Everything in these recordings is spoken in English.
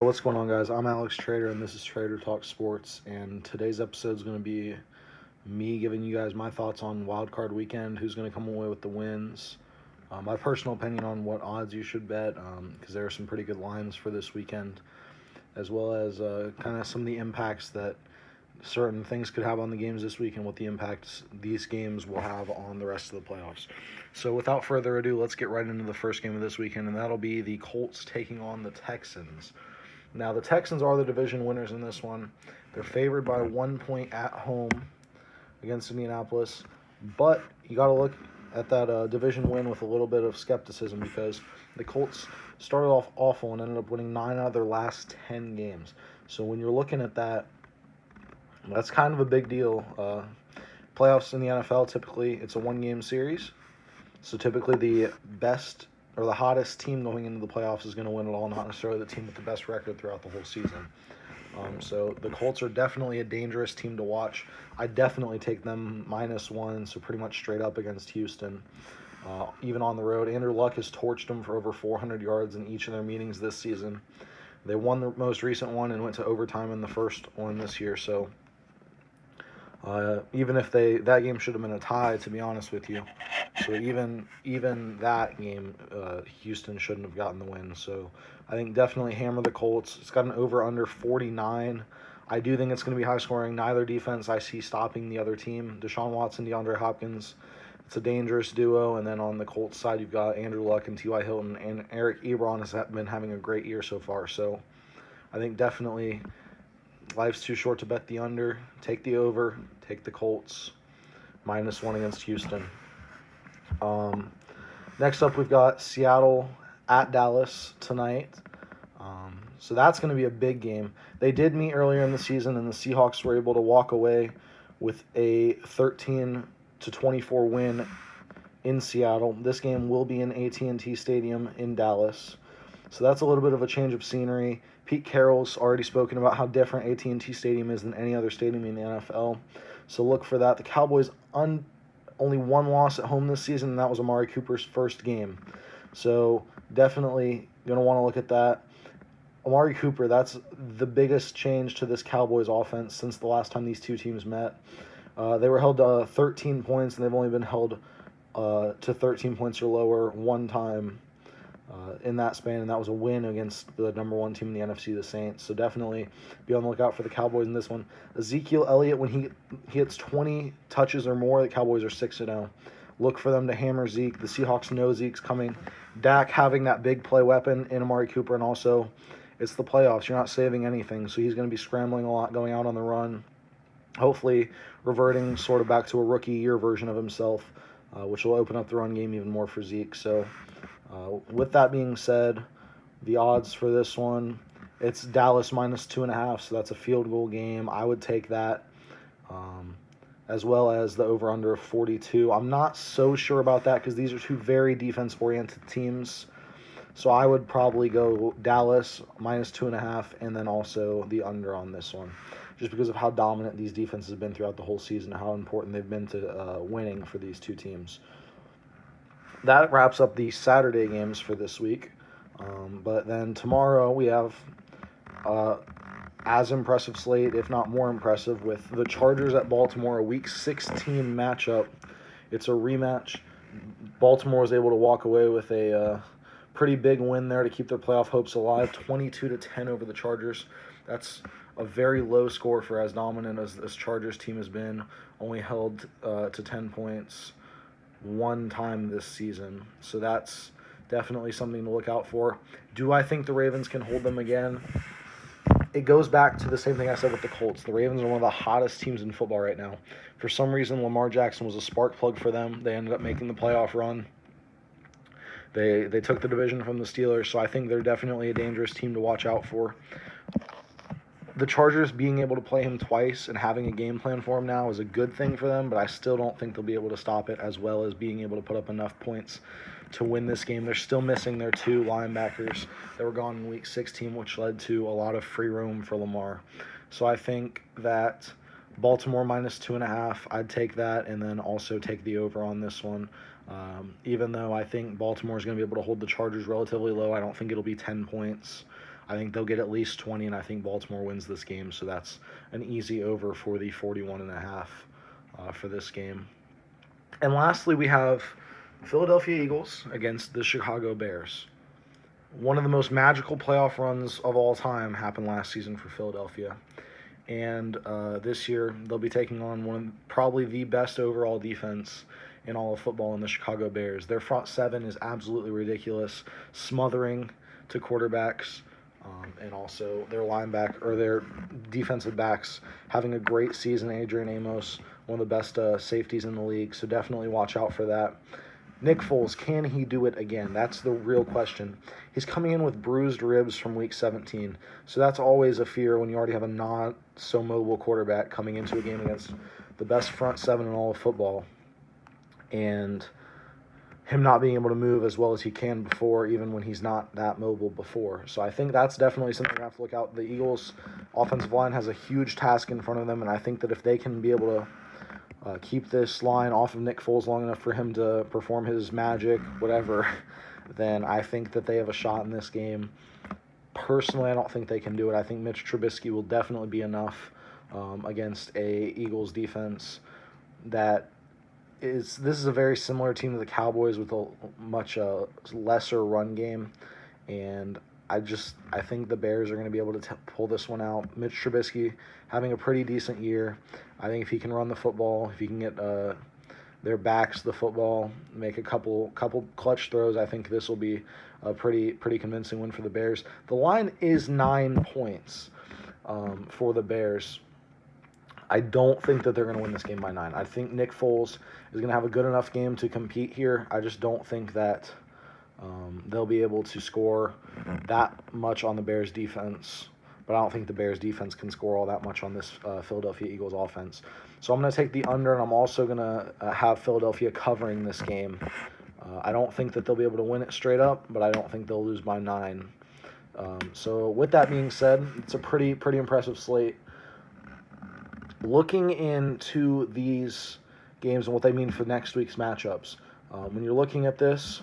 What's going on, guys? I'm Alex Trader, and this is Trader Talk Sports. And today's episode is going to be me giving you guys my thoughts on Wild Card Weekend, who's going to come away with the wins, my personal opinion on what odds you should bet, because there are some pretty good lines for this weekend, as well as kind of some of the impacts that certain things could have on the games this week and what the impacts these games will have on the rest of the playoffs. So without further ado, let's get right into the first game of this weekend, and that'll be the Colts taking on the Texans. Now, the Texans are the division winners in this one. They're favored by 1 point at home against Indianapolis. But you got to look at that division win with a little bit of skepticism, because the Colts started off awful and ended up winning 9 out of their last 10 games. So when you're looking at that, that's kind of a big deal. Playoffs in the NFL, typically it's a one-game series. So typically the best or the hottest team going into the playoffs is going to win it all, not necessarily the team with the best record throughout the whole season. So the Colts are definitely a dangerous team to watch. I definitely take them -1, so pretty much straight up against Houston. Even on the road, Andrew Luck has torched them for over 400 yards in each of their meetings this season. They won the most recent one and went to overtime in the first one this year, so even if that game should have been a tie, to be honest with you. So even that game, Houston shouldn't have gotten the win. So I think definitely hammer the Colts. It's got an over/under 49. I do think it's going to be high scoring. Neither defense I see stopping the other team. Deshaun Watson, DeAndre Hopkins. It's a dangerous duo. And then on the Colts side, you've got Andrew Luck and T.Y. Hilton. And Eric Ebron has been having a great year so far. So I think definitely life's too short to bet the under. Take the over. Take the Colts. -1 against Houston. Next up, we've got Seattle at Dallas tonight. So that's going to be a big game. They did meet earlier in the season, and the Seahawks were able to walk away with a 13-24 win in Seattle. This game will be in AT&T Stadium in Dallas. So that's a little bit of a change of scenery. Pete Carroll's already spoken about how different AT&T Stadium is than any other stadium in the NFL. So look for that. The Cowboys only one loss at home this season, and that was Amari Cooper's first game. So definitely going to want to look at that. Amari Cooper, that's the biggest change to this Cowboys offense since the last time these two teams met. They were held to 13 points, and they've only been held to 13 points or lower one time in that span, and that was a win against the number one team in the NFC, the Saints. So definitely be on the lookout for the Cowboys in this one. Ezekiel Elliott, when he hits 20 touches or more, the Cowboys are 6-0. Look for them to hammer Zeke. The Seahawks know Zeke's coming. Dak having that big play weapon in Amari Cooper, and also it's the playoffs. You're not saving anything, so he's going to be scrambling a lot, going out on the run, hopefully reverting sort of back to a rookie year version of himself, which will open up the run game even more for Zeke. So with that being said, the odds for this one, it's Dallas -2.5, so that's a field goal game. I would take that, as well as the over-under of 42. I'm not so sure about that because these are two very defense-oriented teams. So I would probably go Dallas -2.5 and then also the under on this one, just because of how dominant these defenses have been throughout the whole season and how important they've been to winning for these two teams. That wraps up the Saturday games for this week. But then tomorrow we have as impressive slate, if not more impressive, with the Chargers at Baltimore, a Week 16 matchup. It's a rematch. Baltimore was able to walk away with a pretty big win there to keep their playoff hopes alive, 22-10 over the Chargers. That's a very low score for as dominant as this Chargers team has been, only held to 10 points one time this season. So that's definitely something to look out for. Do I think the Ravens can hold them again? It goes back to the same thing I said with the Colts. The Ravens are one of the hottest teams in football right now. For some reason, Lamar Jackson was a spark plug for them. They ended up making the playoff run. They took the division from the Steelers, so I think they're definitely a dangerous team to watch out for. The Chargers being able to play him twice and having a game plan for him now is a good thing for them, but I still don't think they'll be able to stop it, as well as being able to put up enough points to win this game. They're still missing their two linebackers that were gone in Week 16, which led to a lot of free room for Lamar. So I think that Baltimore -2.5, I'd take that, and then also take the over on this one. Even though I think Baltimore is going to be able to hold the Chargers relatively low, I don't think it'll be 10 points. I think they'll get at least 20, and I think Baltimore wins this game. So that's an easy over for the 41.5 for this game. And lastly, we have Philadelphia Eagles against the Chicago Bears. One of the most magical playoff runs of all time happened last season for Philadelphia. And this year, they'll be taking on probably the best overall defense in all of football in the Chicago Bears. Their front seven is absolutely ridiculous, smothering to quarterbacks, and also their defensive backs having a great season. Adrian Amos, one of the best safeties in the league, so definitely watch out for that. Nick Foles, can he do it again? That's the real question. He's coming in with bruised ribs from Week 17, so that's always a fear when you already have a not-so-mobile quarterback coming into a game against the best front seven in all of football, and him not being able to move as well as he can before, even when he's not that mobile before. So I think that's definitely something I have to look out. The Eagles' offensive line has a huge task in front of them, and I think that if they can be able to keep this line off of Nick Foles long enough for him to perform his magic, whatever, then I think that they have a shot in this game. Personally, I don't think they can do it. I think Mitch Trubisky will definitely be enough against a Eagles defense that this is a very similar team to the Cowboys with a much lesser run game, and I think the Bears are going to be able to pull this one out. Mitch Trubisky having a pretty decent year. I think if he can run the football, if he can get their backs the football, make a couple clutch throws, I think this will be a pretty convincing win for the Bears. The line is 9 points for the Bears. I don't think that they're going to win this game by 9. I think Nick Foles is going to have a good enough game to compete here. I just don't think that they'll be able to score that much on the Bears defense, but I don't think the Bears defense can score all that much on this Philadelphia Eagles offense. So I'm going to take the under, and I'm also going to have Philadelphia covering this game. I don't think that they'll be able to win it straight up, but I don't think they'll lose by 9. So with that being said, it's a pretty impressive slate. Looking into these games and what they mean for next week's matchups, when you're looking at this,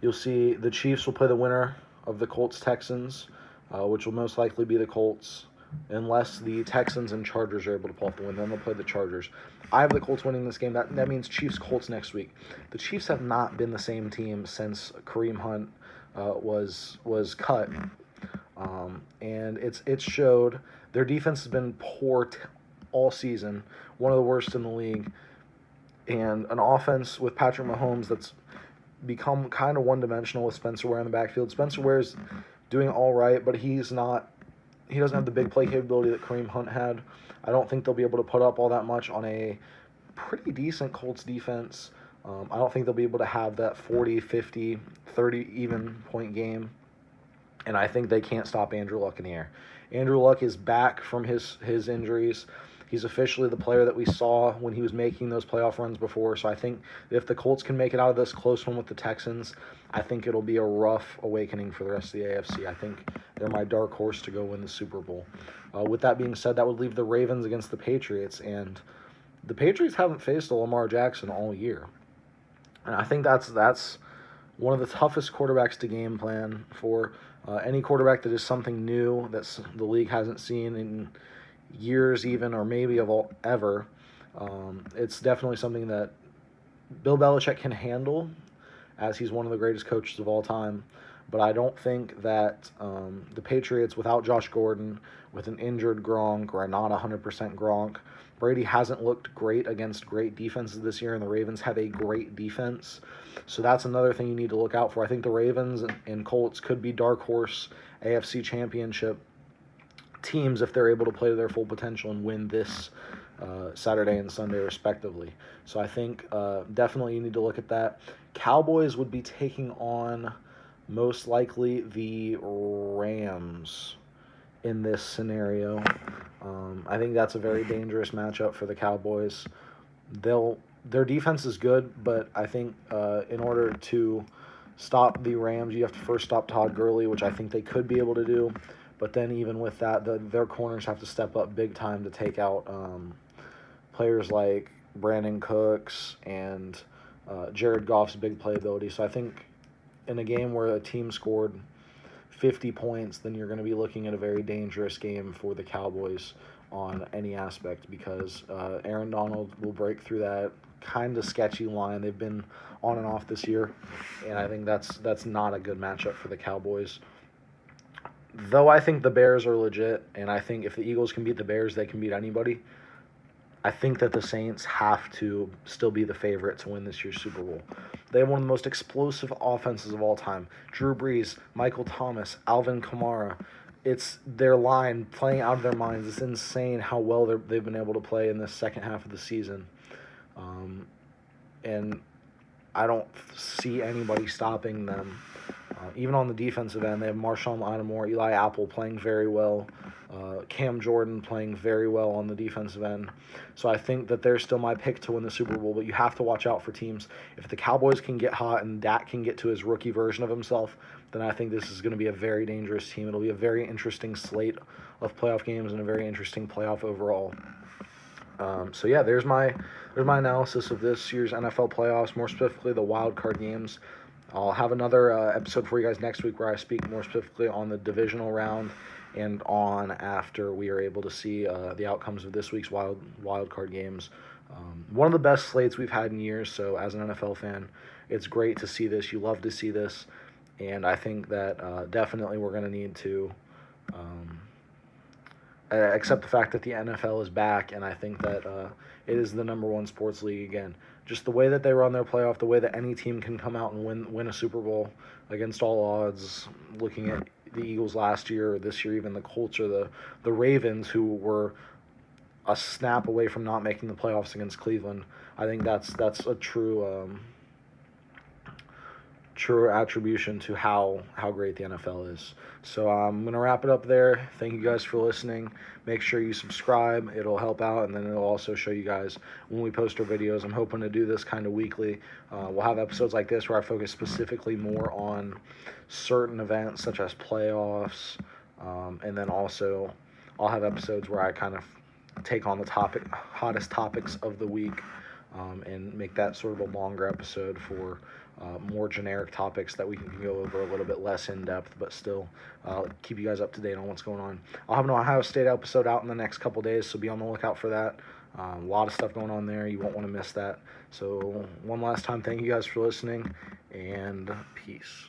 you'll see the Chiefs will play the winner of the Colts-Texans, which will most likely be the Colts, unless the Texans and Chargers are able to pull off the win. Then they'll play the Chargers. I have the Colts winning this game. That means Chiefs-Colts next week. The Chiefs have not been the same team since Kareem Hunt was cut, and it's showed. Their defense has been poor all season, one of the worst in the league, and an offense with Patrick Mahomes that's become kind of one-dimensional with Spencer Ware in the backfield. Spencer Ware's doing all right, but he doesn't have the big play capability that Kareem Hunt had. I don't think they'll be able to put up all that much on a pretty decent Colts defense. I don't think they'll be able to have that 40, 50, 30 even point game, and I think they can't stop Andrew Luck in the air. Andrew Luck is back from his injuries. He's officially the player that we saw when he was making those playoff runs before. So I think if the Colts can make it out of this close one with the Texans, I think it'll be a rough awakening for the rest of the AFC. I think they're my dark horse to go win the Super Bowl. With that being said, that would leave the Ravens against the Patriots. And the Patriots haven't faced a Lamar Jackson all year. And I think that's one of the toughest quarterbacks to game plan for. Any quarterback that is something new that the league hasn't seen in years even, or maybe ever. It's definitely something that Bill Belichick can handle, as he's one of the greatest coaches of all time. But I don't think that the Patriots, without Josh Gordon, with an injured Gronk or a not 100% Gronk, Brady hasn't looked great against great defenses this year, and the Ravens have a great defense. So that's another thing you need to look out for. I think the Ravens and Colts could be dark horse AFC championship teams if they're able to play to their full potential and win this Saturday and Sunday respectively. So I think definitely you need to look at that. Cowboys would be taking on most likely the Rams in this scenario. I think that's a very dangerous matchup for the Cowboys. Their defense is good, but I think in order to stop the Rams, you have to first stop Todd Gurley, which I think they could be able to do. But then even with that, their corners have to step up big time to take out players like Brandon Cooks and Jared Goff's big playability. So I think in a game where a team scored 50 points, then you're going to be looking at a very dangerous game for the Cowboys on any aspect, because Aaron Donald will break through that kind of sketchy line. They've been on and off this year, and I think that's not a good matchup for the Cowboys. Though I think the Bears are legit, and I think if the Eagles can beat the Bears, they can beat anybody. I think that the Saints have to still be the favorite to win this year's Super Bowl. They have one of the most explosive offenses of all time. Drew Brees, Michael Thomas, Alvin Kamara. It's their line playing out of their minds. It's insane how well they've been able to play in this second half of the season. And I don't see anybody stopping them. Even on the defensive end, they have Marshawn Lattimore, Eli Apple playing very well, Cam Jordan playing very well on the defensive end. So I think that they're still my pick to win the Super Bowl, but you have to watch out for teams. If the Cowboys can get hot and Dak can get to his rookie version of himself, then I think this is going to be a very dangerous team. It'll be a very interesting slate of playoff games and a very interesting playoff overall. So yeah, there's my analysis of this year's NFL playoffs, more specifically the wild card games. I'll have another episode for you guys next week where I speak more specifically on the divisional round and on after we are able to see the outcomes of this week's wild card games. One of the best slates we've had in years, so as an NFL fan, it's great to see this. You love to see this, and I think that definitely we're going to need to accept the fact that the NFL is back, and I think that it is the number one sports league again. Just the way that they run their playoff, the way that any team can come out and win a Super Bowl against all odds, looking at the Eagles last year, or this year even the Colts or the Ravens, who were a snap away from not making the playoffs against Cleveland. I think that's a true attribution to how great the NFL is. So I'm going to wrap it up there. Thank you guys for listening. Make sure you subscribe. It'll help out, and then it'll also show you guys when we post our videos. I'm hoping to do this kind of weekly. We'll have episodes like this where I focus specifically more on certain events such as playoffs, and then also I'll have episodes where I kind of take on the hottest topics of the week, and make that sort of a longer episode for more generic topics that we can go over a little bit less in depth, but still keep you guys up to date on what's going on. I'll have an Ohio State episode out in the next couple days, so be on the lookout for that. A lot of stuff going on there. You won't want to miss that. So one last time, thank you guys for listening, and peace.